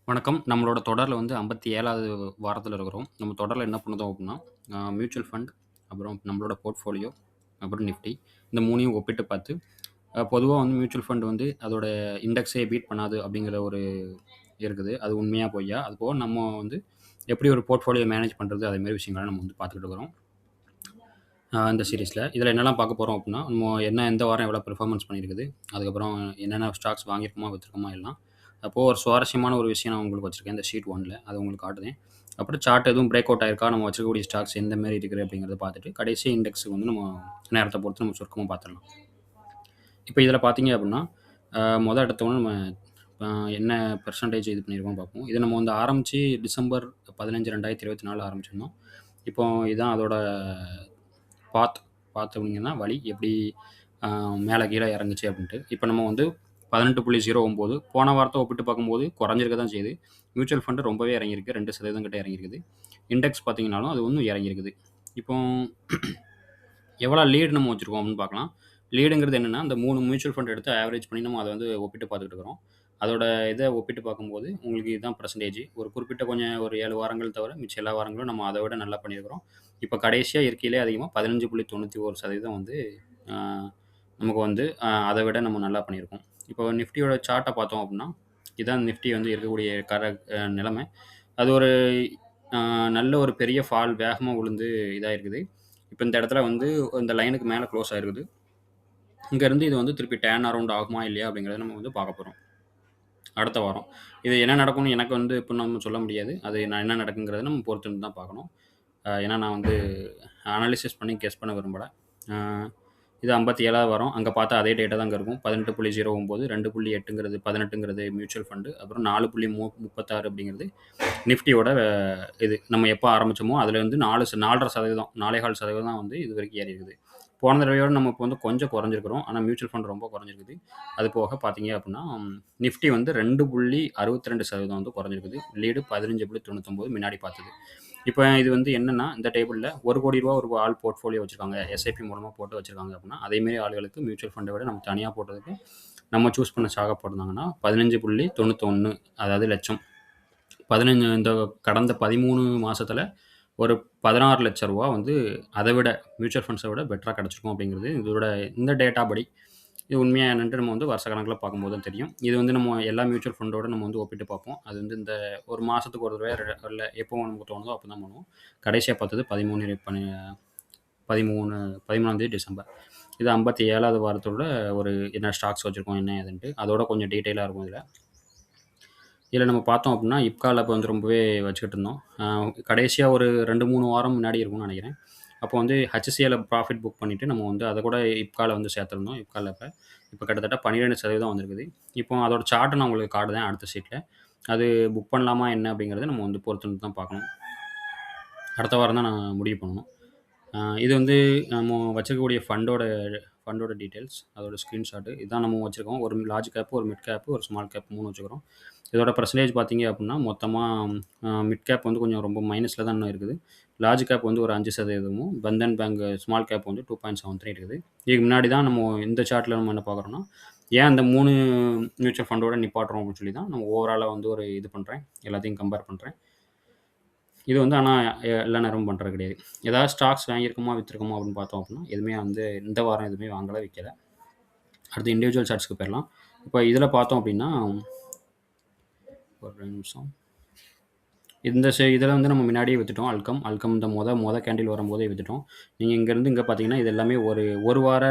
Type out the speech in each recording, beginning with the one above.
வணக்கம். நம்மளோட தொடர்ல வந்து 57வது வாரத்துல இருக்கிறோம். நம்ம தொடர்ல என்ன பண்ணுதோம் அப்டின்னா, மியூச்சுவல் ஃபண்ட், அப்புறம் நம்மளோட போர்ட்ஃபோலியோ, அப்புறம் நிஃப்டி இந்த 3யும் ஒப்பிட்டு பார்த்து, பொதுவா வந்து மியூச்சுவல் ஃபண்ட் வந்து அதோட இண்டெக்ஸே பீட் பண்ணாது அப்டிங்கிற ஒரு இருக்குது. அது உண்மையா பொய்யா? அதுபோக நம்ம வந்து எப்படி ஒரு போர்ட்ஃபோலியோ மேனேஜ் பண்றது? அதே மாரி விஷயங்கள நம்ம வந்து பார்த்துக்கிட்டு இருக்கிறோம். இந்த சீரிஸ்ல. இதில என்னலாம் பார்க்க போறோம் அப்டின்னா, நம்ம எந்த வாரம் எவ்வளோ பெர்ஃபார்மன்ஸ் பண்ணியிருக்குது, அதுக்கப்புறம் என்னென்ன ஸ்டாக்ஸ் வாங்கியிருக்கோமா, வித்துருக்கோமா எல்லாம். அப்போ ஒரு சுவாரஸ்யமான ஒரு விஷயம் நான் உங்களுக்கு வச்சிருக்கேன். இந்த ஷீட் 1ல அத உங்களுக்கு காட்டுதேன். அப்புறம் சார்ட் எதுவும் பிரேக் அவுட் ஆயிருக்கா, நம்ம வச்சிருக்கக்கூடிய ஸ்டாக்ஸ் எந்த மாரி இருக்குது அப்படிங்கிறத பார்த்துட்டு, கடைசி இண்டெக்ஸ்க்கு வந்து நம்ம நேரத்த பொறுத்து நம்ம சுருக்கமா பார்த்துரலாம். இப்ப இதில பார்த்தீங்க அப்படின்னா, மொத எடுத்தோனே நம்ம அ என்ன பெர்சன்டேஜ் இது பண்ணியிருக்கோம்னு பார்ப்போம். இத நம்ம வந்து ஆரம்பிச்சு டிசம்பர் 15, 2024 ஆரம்பிச்சிருந்தோம். இப்போ இதான் அதோட பாத் பாத் அப்படிங்கன்னா வழி எப்படி அ மேல கீழ இறங்குச்சு அப்படின்ட்டு. இப்ப நம்ம வந்து 18.09 போன வாரத்த ஒப்பிட்டு பார்க்கும்போது குறைஞ்சிருக்க தான் செய்யுது. மியூச்சுவல் ஃபண்ட் ரொம்பவே இறங்கியிருக்கு. 2% கிட்ட இறங்கியிருக்குது. இண்டெக்ஸ் பார்த்தீங்கன்னாலும் அது இன்னும் இறங்கியிருக்குது. இப்போ எவ்வளோ லீட் நம்ம வச்சிருக்கோம் அப்படின்னு பார்க்கலாம். லீடுங்கிறது என்னன்னா, அந்த 3 மியூச்சுவல் ஃபண்ட் எடுத்து ஆவரேஜ் பண்ணி நம்ம அத வந்து ஒப்பிட்டு பார்த்துக்கிட்டு இருக்கிறோம். அதோட இத ஒப்பிட்டு பார்க்கும்போது, உங்களுக்கு இதுதான் பெர்சன்டேஜ். ஒரு குறிப்பிட்ட கொஞ்சம் ஒரு 7 வாரங்கள் தவிர, மிச்ச எல்லா வாரங்களும் நம்ம அத விட நல்லா பண்ணியிருக்கிறோம். இப்ப கடைசியா இருக்கையிலே அதிகமா 15.91% வந்து அ நமக்கு வந்து அத விட நம்ம நல்லா பண்ணியிருக்கோம். இப்போ நிஃப்டியோட சார்ட்ட பார்த்தோம் அப்படின்னா, இதான் நிஃப்டி வந்து இருக்கக்கூடிய நிலைமை. அது ஒரு அ நல்ல ஒரு பெரிய ஃபால் வேகமா விழுந்து இதாயிருக்குது. இப்ப இந்த இடத்துல வந்து இந்த லைனுக்கு மேல குளோஸ் ஆயிருக்குது. இங்கருந்து இது வந்து திருப்பி டர்ன் அரவுண்ட் ஆகுமா? இல்லையா? அப்படிங்கிறத நம்ம வந்து பார்க்க போறோம். அடுத்த வாரம். இது என்ன நடக்கும்னு எனக்கு வந்து இப்ப நம்ம சொல்ல முடியாது. அது நான் என்ன நடக்குங்கிறத நம்ம பொறுத்திருந்து தான் பார்க்கணும். ஏன்னா நான் வந்து அனாலிசிஸ் பண்ணி கெஸ் பண்ண விரும்பல. அ இது 57வது வாரம். அங்க பார்த்தா அதே டேட்டா தான் அங்க இருக்கும். 18.09 2.8ங்கிறது 18ங்கிறது மியூச்சுவல் ஃபண்ட். அப்புறம் 4.36 அப்படிங்கிறது நிஃப்டியோட இது. நம்ம எப்ப ஆரம்பிச்சோமோ அதுலேருந்து 4.5% 4.25% வந்து இதுவரைக்கும் ஏறியிருக்குது. போன தடவையோட நம்ம இப்போ வந்து கொஞ்சம் குறைஞ்சிருக்கிறோம். ஆனா மியூச்சுவல் ஃபண்ட் ரொம்ப குறைஞ்சிருக்குது. அது போக பார்த்தீங்க அப்படின்னா, நிஃப்டி வந்து 2.62% வந்து குறைஞ்சிருக்குது. லீடு 15.99 முன்னாடி பார்த்தது. இப்ப இது வந்து என்னன்னா, இந்த டேபிள்ல ரூ. 1,00,00,000 ஒரு ஆள் போர்ட்ஃபோலியோ வச்சிருக்காங்க. எஸ்ஐபி மூலமா போட்டு வச்சிருக்காங்க அப்படின்னா, அதே மாரி ஆளுகளுக்கு மியூச்சுவல் ஃபண்ட விட நம்ம தனியா போட்டதுக்கு, நம்ம சூஸ் பண்ண ஸ்டாக்க போட்டிருந்தாங்கன்னா 15.91 அதாவது லட்சம். 15 இந்த கடந்த 13 மாசத்துல ஒரு ரூ. 16,00,000 வந்து அத விட மியூச்சுவல் ஃபண்ட்ஸ விட பெட்டரா கிடைச்சிருக்கும் அப்படிங்கிறது இதோட இந்த டேட்டா படி. இது உண்மையா என்னன்ட்டு நம்ம வந்து வருஷ கணக்குல பார்க்கும்போது தான் தெரியும். இது வந்து நம்ம எல்லா மியூச்சுவல் ஃபண்டோட நம்ம வந்து ஒப்பிட்டு பார்ப்போம். அது வந்து இந்த ஒரு மாசத்துக்கு ஒரு தடவை இல்ல எப்போ நமக்கு தோணுதோ அப்ப தான் பண்ணுவோம். கடைசியா பார்த்தது 13 டிசம்பர். இது 57வது வாரத்தோட ஒரு என்ன ஸ்டாக்ஸ் வச்சிருக்கோம், என்ன ஏதுன்ட்டு. அதோட கொஞ்சம் டீட்டெயிலா இருக்கும் இதுல. இதுல நம்ம பார்த்தோம் அப்டின்னா, IPCAல இப்ப வந்து ரொம்பவே வச்சுக்கிட்டு இருந்தோம். கடைசியா ஒரு 2, 3 வாரம் முன்னாடி இருக்கும்னு நெனைக்கிறேன். அப்போ வந்து HCLல ப்ராஃபிட் புக் பண்ணிட்டு நம்ம வந்து அத கூட IPCAல வந்து சேர்த்திருந்தோம். IPCAல இப்ப கிட்டத்தட்ட 12% வந்திருக்குது. இப்போ அதோட சார்ட்ட நான் உங்களுக்கு காட்டுதேன் அடுத்த ஷீட்ல. அது புக் பண்ணலாமா என்ன அப்படிங்கிறத நம்ம வந்து பொறுத்திருந்து தான் பார்க்கணும். அடுத்த வாரம் தான் நான் முடிவு பண்ணணும். இது வந்து நம்ம வச்சிருக்கக்கூடிய ஃபண்டோட டீட்டெயில்ஸ், அதோட ஸ்கிரீன்ஷாட். இதான் நம்ம வச்சிருக்கோம். ஒரு லார்ஜ் கேப், ஒரு மிட் கேப், ஒரு ஸ்மால் கேப் 3 வச்சுக்கிறோம். இதோட பெர்சன்டேஜ் பார்த்தீங்க அப்டின்னா, மொத்தமா மிட் கேப் வந்து கொஞ்சம் ரொம்ப மைனஸ்ல தான் இன்னும் இருக்குது. லார்ஜ் கேப் வந்து ஒரு 5%, பந்தன் பேங்க் ஸ்மால் கேப் வந்து 2.73 இருக்குது. இதுக்கு முன்னாடி தான் நம்ம இந்த சார்ட்ல நம்ம என்ன பார்க்குறோம்னா, ஏன் இந்த 3 மியூச்சுவல் ஃபண்டோட நிப்பாட்டுறோம் அப்டின்னு சொல்லி தான் நம்ம ஓவராலா வந்து ஒரு இது பண்றேன். எல்லாத்தையும் கம்பேர் பண்றேன். இது வந்து ஆனா எல்லா நேரமும் பண்றது கிடையாது. ஏதாவது ஸ்டாக்ஸ் வாங்கியிருக்கோமா, வித்துருக்கோமா அப்படின்னு பார்த்தோம் அப்படின்னா, எதுவுமே வந்து இந்த வாரம் எதுவுமே வாங்கல, விக்கல. அடுத்து இண்டிவிஜுவல் சார்ட்ஸ்க்கு போயிரலாம். இப்ப இதுல பார்த்தோம் அப்படின்னா, ஒரு நிமிஷம். இதில வந்து நம்ம முன்னாடியே வித்துட்டோம். அல்கம் இந்த மொத கேண்டில் வரும்போதே வித்துட்டோம். நீங்க இங்கருந்து இங்க பார்த்தீங்கன்னா, இது எல்லாமே ஒரு 1 வார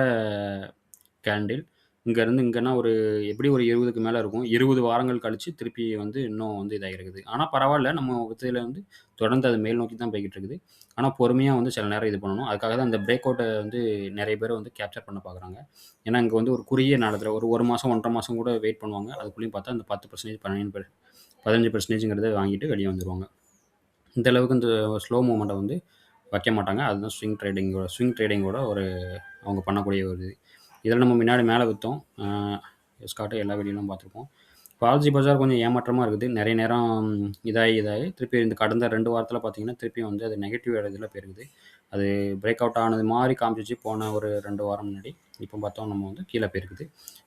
கேண்டில். இங்கருந்து இங்கன்னா ஒரு எப்படியும் ஒரு 20க்கு மேல இருக்கும். 20 வாரங்கள் கழிச்சு திருப்பி வந்து இன்னும் வந்து இதாகிருக்குது. ஆனா பரவால்ல. நம்ம வித்ததுல வந்து தொடர்ந்து அது மேல் நோக்கி தான் போய்க்கிட்டு இருக்குது. ஆனா பொறுமையா வந்து சில நேரம் இது பண்ணணும். அதுக்காக தான் இந்த பிரேக் அவுட்ட வந்து நெறைய பேர் வந்து கேப்சர் பண்ண பார்க்குறாங்க. ஏன்னா, இங்க வந்து ஒரு குறுகிய நேரத்தில ஒரு 1 மாசம், 1 1/2 மாசம் கூட வெயிட் பண்ணுவாங்க. அதுக்குள்ளயும் பார்த்தா அந்த 10% 15%ங்கிறத வாங்கிட்டு வெளிய வந்துருவாங்க. இந்த அளவுக்கு இந்த ஸ்லோ மூவ்மெண்ட்ட வந்து வைக்க மாட்டாங்க. அதுதான் ஸ்விங் ட்ரேடிங்கோட ஒரு அவங்க பண்ணக்கூடிய ஒரு இது. இதில நம்ம முன்னாடி மேல வித்தோம். எஸ்கார்ட் எல்லா வீடியோலும் பார்த்துருப்போம். பாலாஜி பஜார் கொஞ்சம் ஏமாற்றமா இருக்குது. நெறைய நேரம் இதாகி திருப்பி இந்த கடந்த 2 வாரத்தில பார்த்தீங்கன்னா, திருப்பியும் வந்து அது நெகட்டிவ் இதில போயிருக்குது. அது பிரேக் அவுட் ஆனது மாரி காமிச்சுச்சு போன ஒரு 2 வாரம் முன்னாடி. இப்போ பார்த்தோம் நம்ம வந்து கீழ போயிருக்குது.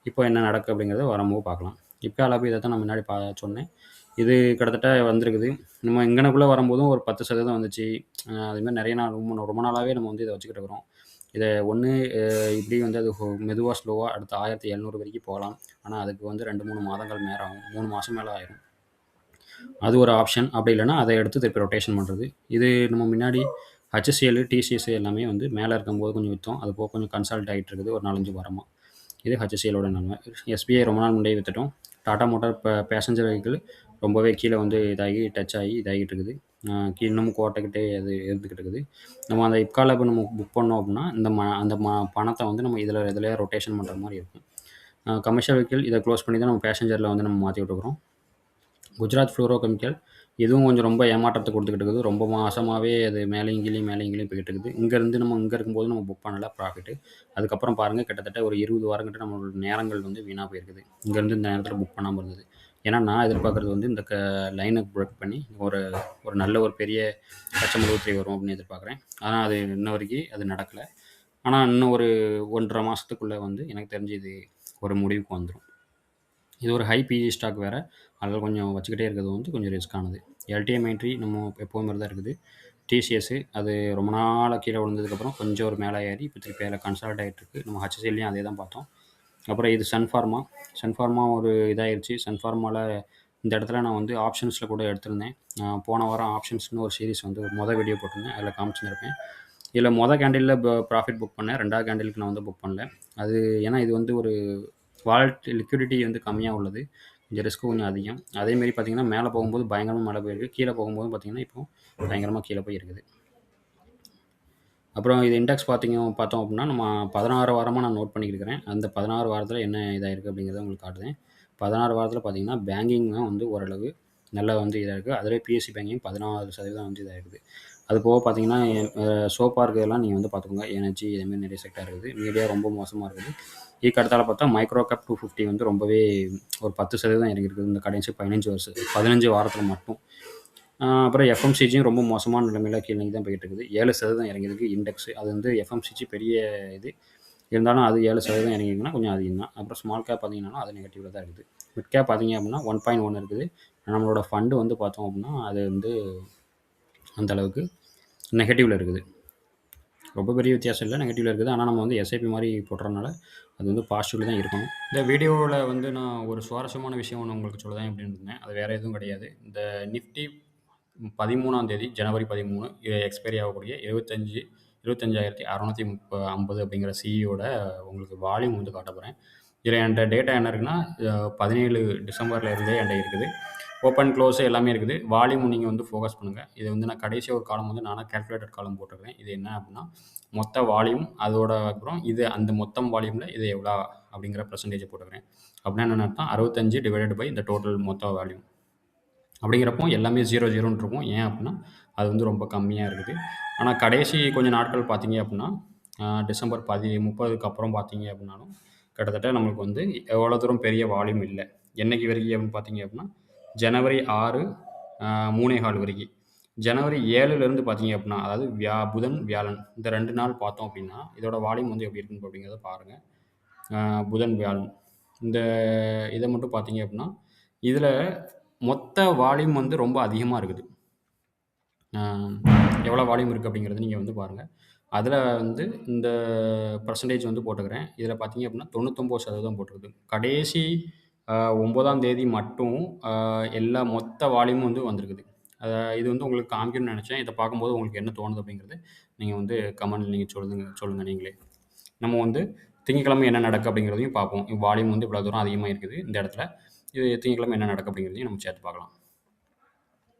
இப்போ என்ன நடக்கு அப்படிங்கிறத வரும்போது பார்க்கலாம். இப்ப அளவு இத தான் நான் முன்னாடி சொன்னேன். இது கிட்டத்தட்ட வந்திருக்குது. நம்ம இங்கனக்குள்ள வரும்போதும் ஒரு 10% வந்துச்சு. அதுமாரி நெறைய நாள் ரொம்ப நாளாவே நம்ம வந்து இத வச்சுக்கிட்டு இருக்கிறோம். இத ஒண்ணு இப்படி வந்து அது மெதுவா, ஸ்லோவா அடுத்து 1700 வரைக்கும் போகலாம். ஆனா, அதுக்கு வந்து 2, 3 மாதங்கள் மேல ஆகும். 3 மாசம் மேல ஆயிரும். அது ஒரு ஆப்ஷன். அப்படி இல்லன்னா, அத எடுத்து திருப்பி ரொட்டேஷன் பண்றது. இது நம்ம முன்னாடி HCL, TCS எல்லாமே வந்து மேல இருக்கும்போது கொஞ்சம் வித்தோம். அது போக கொஞ்சம் கன்சால்ட் ஆயிட்டு இருக்குது ஒரு 4, 5 வாரமா. இது HCLஓட நன்மை. SBI ரொம்ப நாள் முன்னாடியே வித்துட்டோம். டாடா மோட்டார் பேசஞ்சர் வெஹிக்கிள் ரொம்பவே கீழ வந்து இதாகி டச் ஆகி இதாகிட்டு இருக்குது. இன்னமும் கோட்டைக்கிட்டே அது இருந்துகிட்டு இருக்குது. நம்ம அந்த IPCAல இப்ப நம்ம புக் பண்ணோம் அப்படின்னா, அந்த பணத்த வந்து நம்ம இதிலயே ரொட்டேஷன் பண்ற மாரி இருக்கும். கமர்ஷியல் வெஹிக்கிள் இத குளோஸ் பண்ணி தான் நம்ம பேசஞ்சர்ல வந்து நம்ம மாத்தி விட்டுருக்கிறோம். குஜராத் ஃப்ளூரோ கெமிக்கல் இதுவும் கொஞ்சம் ரொம்ப ஏமாற்றத்த குடுத்துக்கிட்டு இருக்குது. ரொம்ப மாசமாவே அது மேலேயும் கீழயும், மேலேயும் கீழயும் போயிட்டு இருக்குது. இங்க இருக்கும்போது நம்ம புக் பண்ணல ப்ராஃபிட்டு. அதுக்கப்புறம் பாருங்க கிட்டத்தட்ட ஒரு 20 வாரம் கிட்ட நம்மளோட நேரங்கள் வந்து வீணா போயிருக்குது. இங்கேருந்து இந்த நேரத்தில புக் பண்ணாம இருந்தது. ஏன்னா, நான் எதிர்பார்க்குறது வந்து இந்த லைன பிரேக் பண்ணி ஒரு ஒரு நல்ல ஒரு பெரிய லட்சம் வரும் அப்படின்னு எதிர்பார்க்குறேன். ஆனா, அது இன்ன வரைக்கும் அது நடக்கல. ஆனா, இன்னும் ஒரு 1 1/2 மாசத்துக்குள்ள வந்து எனக்கு தெரிஞ்சு இது ஒரு முடிவுக்கு வந்துரும். இது ஒரு ஹை பிஇ ஸ்டாக் வேற. அதில கொஞ்சம் வச்சுக்கிட்டே இருக்கிறது வந்து கொஞ்சம் ரிஸ்க்கானது. எல்டிஎம் என்ட்ரி நம்ம எப்பவும் மாரி தான் இருக்குது. டிசிஎஸ் அது ரொம்ப நாளா கீழ விழுந்ததுக்கப்புறம் கொஞ்சம் ஒரு மேல ஏறி இப்போ திருப்பி அதில கன்சால்ட் ஆயிட்டு இருக்கு. நம்ம HCLலயும் அதே தான் பார்த்தோம். அப்புறம் இது சன்ஃபார்மா ஒரு இதாயிருச்சு. சன்ஃபார்மால இந்த இடத்துல நான் வந்து ஆப்ஷன்ஸ்ல கூட எடுத்திருந்தேன். போன வாரம் ஆப்ஷன்ஸ்னு ஒரு சீரிஸ் வந்து வீடியோ போட்டிருந்தேன். அதில காமிச்சிருந்திருப்பேன். இதில கேண்டில்ல ப்ராஃபிட் புக் பண்ணேன். 2வது கேண்டிலுக்கு நான் வந்து புக் பண்ணல. அது ஏன்னா இது வந்து ஒரு லிக்விடிட்டி வந்து கம்மியா உள்ளது. கொஞ்சம் ரிஸ்க் கொஞ்சம் அதிகம். அதேமாரி பார்த்தீங்கன்னா, மேல போகும்போது பயங்கரமா மேல போயிருக்கு. கீழ போகும்போது பார்த்தீங்கன்னா, இப்போ பயங்கரமா கீழ போய் இருக்குது. அப்புறம் இது இண்டெக்ஸ் பார்த்தோம் அப்படின்னா, நம்ம 16 வாரமா நான் நோட் பண்ணியிருக்கிறேன். அந்த 16 வாரத்தில என்ன இதாயிருக்கு அப்படிங்கிறத உங்களுக்கு காட்டுதேன். 16 வாரத்தில பார்த்தீங்கன்னா, பேங்கிங் தான் வந்து ஓரளவு நல்லா வந்து இதா இருக்கு. அதிலே பிஎஸ்சி பேங்கிங் 16% வந்து இதா இருக்குது. அது போக பார்த்தீங்கன்னா, சோப்பா இருக்கிறதெல்லாம் நீங்க வந்து பார்த்துக்கோங்க. எனர்ஜி இதேமாரி நிறைய செக்டார் இருக்குது. மீடியா ரொம்ப மோசமா இருக்குது. இதுக்கு அடுத்தால பார்த்தா மைக்ரோ கேப் 250 வந்து ரொம்பவே ஒரு 10% இறங்கியிருக்குது. இந்த கடைசி 15 வாரத்தில மட்டும். அப்புறம் எஃப்எம்சிஜியும் ரொம்ப மோசமான நிலைமையில கீழ தான் போயிட்டு இருக்குது. 7% இறங்கியிருக்கு இண்டெக்ஸ். அது வந்து எஃப்எம்சிஜி பெரிய இது. இருந்தாலும் அது 7% இறங்கியிருக்குன்னா கொஞ்சம் அதிகம் தான். அப்புறம் ஸ்மால் கேப் பார்த்தீங்கன்னா, அது நெகட்டிவ்ல தான் இருக்குது. மிட் கேப் பார்த்தீங்க அப்படின்னா 1.1 இருக்குது. நம்மளோட ஃபண்ட் வந்து பார்த்தோம் அப்படின்னா, அது வந்து அந்த அளவுக்கு நெகட்டிவ்ல இருக்குது. ரொம்ப பெரிய வித்தியாசம் இல்ல. நெகட்டிவ்ல இருக்குது. ஆனா நம்ம வந்து எஸ்ஐபி மாரி போடுறனால, அது வந்து பாசிட்டிவ்ல தான் இருக்கணும். இந்த வீடியோவுல வந்து நான் ஒரு சுவாரஸ்யமான விஷயம் ஒண்ணு உங்களுக்கு சொல்லலாம் அப்படின்னு இருந்தேன். அது வேற எதுவும் கிடையாது. இந்த நிஃப்டி 13ஆம் தேதி ஜனவரி 13 எக்ஸ்பைரி ஆகக்கூடிய 25,650 அப்படிங்கிற சிஇயோட உங்களுக்கு வால்யூம் வந்து காட்டப் போறேன். இதில என்ட்ட டேட்டா என்ன இருக்குன்னா, 17 டிசம்பர்ல இருந்தே என்ட்ட இருக்குது. ஓப்பன், க்ளோஸ் எல்லாமே இருக்குது. வால்யூம் நீங்க வந்து ஃபோக்கஸ் பண்ணுங்க. இது வந்து நான் கடைசியா ஒரு காலம் வந்து நானா கால்குலேட்டட் காலம் போட்டிருக்கிறேன். இது என்ன அப்படின்னா, மொத்த வால்யூம் அதோட அப்புறம் இது அந்த மொத்தம் வால்யூம்ல இது எவ்வளோ அப்படிங்கிற பெர்சன்டேஜ் போட்டுக்கிறேன். அப்படின்னா என்னன்னு அர்த்தம் 65 டிவைடட் பை இந்த டோட்டல் மொத்த வால்யூம். அப்படிங்கிறப்போ எல்லாமே 0, 0ன்னு இருக்கும். ஏன் அப்படின்னா, அது வந்து ரொம்ப கம்மியா இருக்குது. ஆனா கடைசி கொஞ்சம் நாட்கள் பார்த்தீங்க அப்படின்னா, டிசம்பர் 30க்கு அப்புறம் பார்த்தீங்க அப்படின்னாலும், கிட்டத்தட்ட நம்மளுக்கு வந்து எவ்வளோ தூரம் பெரிய வால்யூம் இல்ல. என்னைக்கு வரைக்கும் அப்படின்னு பார்த்தீங்க அப்படின்னா, ஜனவரி 6 3/4 வரைக்கும். ஜனவரி 7லேருந்து பார்த்தீங்க அப்படின்னா, அதாவது புதன், வியாழன் இந்த 2 நாள் பார்த்தோம் அப்படின்னா, இதோட வால்யூம் வந்து எப்படி இருக்கும் அப்படிங்கிறத பாருங்க. புதன், வியாழன் இந்த இத மட்டும் பார்த்தீங்க அப்படின்னா, இதில மொத்த வால்யூம் வந்து ரொம்ப அதிகமா இருக்குது. அ எவ்வளோ வால்யூம் இருக்கு அப்படிங்கிறத நீங்க வந்து பாருங்க. அதில வந்து இந்த பெர்சன்டேஜ் வந்து போட்டுக்கிறேன். இதில பார்த்தீங்க அப்படின்னா 99% போட்டிருக்குது. கடைசி 9ஆம் தேதி மட்டும் அ எல்லா மொத்த வால்யூமும் வந்து வந்திருக்குது. இது வந்து உங்களுக்கு காமிக்கணும்னு நெனச்சேன். இத பார்க்கும்போது உங்களுக்கு என்ன தோணுது அப்படிங்கிறது, நீங்க வந்து கமெண்ட்ல நீங்க சொல்லுங்க நீங்களே. நம்ம வந்து திங்கட்கிழமை என்ன நடக்கு அப்படிங்கிறதையும் பார்ப்போம். வால்யூம் வந்து இவ்வளோ தூரம் அதிகமா இருக்குது இந்த இடத்துல. இது திங்கட்கிழமை என்ன நடக்கு அப்படிங்கிறதையும் நம்ம சேர்த்து பார்க்கலாம்.